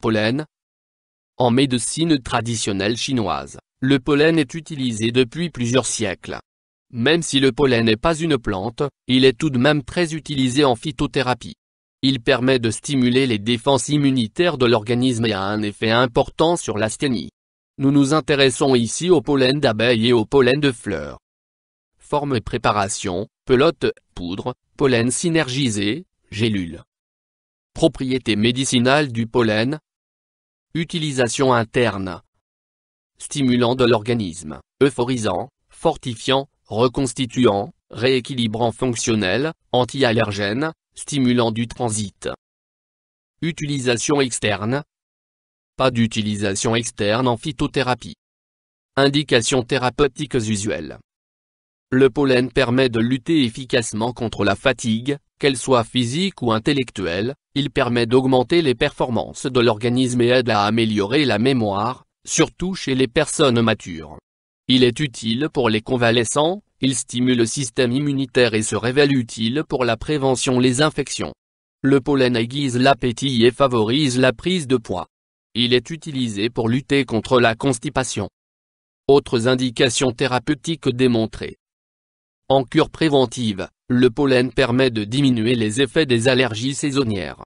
Pollen. En médecine traditionnelle chinoise, le pollen est utilisé depuis plusieurs siècles. Même si le pollen n'est pas une plante, il est tout de même très utilisé en phytothérapie. Il permet de stimuler les défenses immunitaires de l'organisme et a un effet important sur l'asthénie. Nous nous intéressons ici au pollen d'abeille et au pollen de fleurs. Forme et préparation, pelote, poudre, pollen synergisé, gélule. Propriétés médicinales du pollen. Utilisation interne. Stimulant de l'organisme, euphorisant, fortifiant, reconstituant, rééquilibrant fonctionnel, anti-allergène, stimulant du transit. Utilisation externe. Pas d'utilisation externe en phytothérapie. Indications thérapeutiques usuelles. Le pollen permet de lutter efficacement contre la fatigue, qu'elle soit physique ou intellectuelle, il permet d'augmenter les performances de l'organisme et aide à améliorer la mémoire, surtout chez les personnes matures. Il est utile pour les convalescents, il stimule le système immunitaire et se révèle utile pour la prévention des infections. Le pollen aiguise l'appétit et favorise la prise de poids. Il est utilisé pour lutter contre la constipation. Autres indications thérapeutiques démontrées. En cure préventive, le pollen permet de diminuer les effets des allergies saisonnières.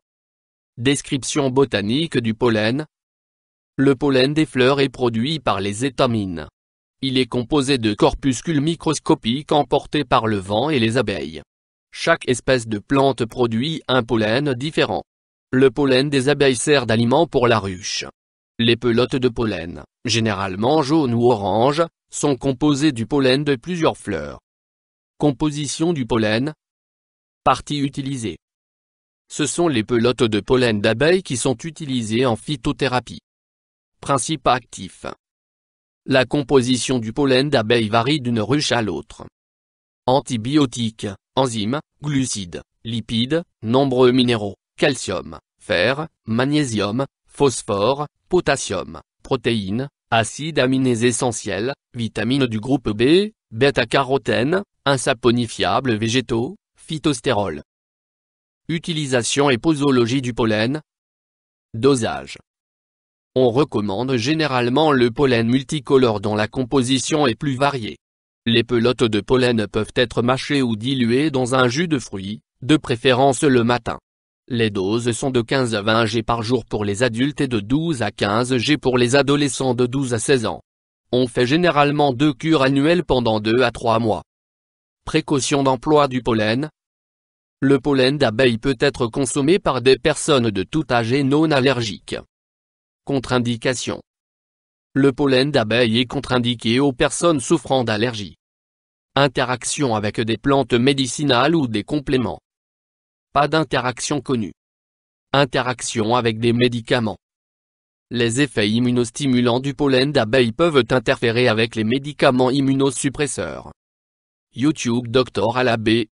Description botanique du pollen. Le pollen des fleurs est produit par les étamines. Il est composé de corpuscules microscopiques emportés par le vent et les abeilles. Chaque espèce de plante produit un pollen différent. Le pollen des abeilles sert d'aliment pour la ruche. Les pelotes de pollen, généralement jaunes ou oranges, sont composées du pollen de plusieurs fleurs. Composition du pollen. Parties utilisées. Ce sont les pelotes de pollen d'abeilles qui sont utilisées en phytothérapie. Principe actif. La composition du pollen d'abeille varie d'une ruche à l'autre. Antibiotiques, enzymes, glucides, lipides, nombreux minéraux, calcium, fer, magnésium, phosphore, potassium, protéines, acides aminés essentiels, vitamines du groupe B, bêta-carotène, insaponifiables végétaux, phytostérol. Utilisation et posologie du pollen. Dosage. On recommande généralement le pollen multicolore dont la composition est plus variée. Les pelotes de pollen peuvent être mâchées ou diluées dans un jus de fruits, de préférence le matin. Les doses sont de 15 à 20 g par jour pour les adultes et de 12 à 15 g pour les adolescents de 12 à 16 ans. On fait généralement 2 cures annuelles pendant 2 à 3 mois. Précaution d'emploi du pollen. Le pollen d'abeille peut être consommé par des personnes de tout âge et non allergiques. Contre-indication. Le pollen d'abeille est contre-indiqué aux personnes souffrant d'allergies. Interaction avec des plantes médicinales ou des compléments. Pas d'interaction connue. Interaction avec des médicaments. Les effets immunostimulants du pollen d'abeille peuvent interférer avec les médicaments immunosuppresseurs. YouTube Dr Alabé.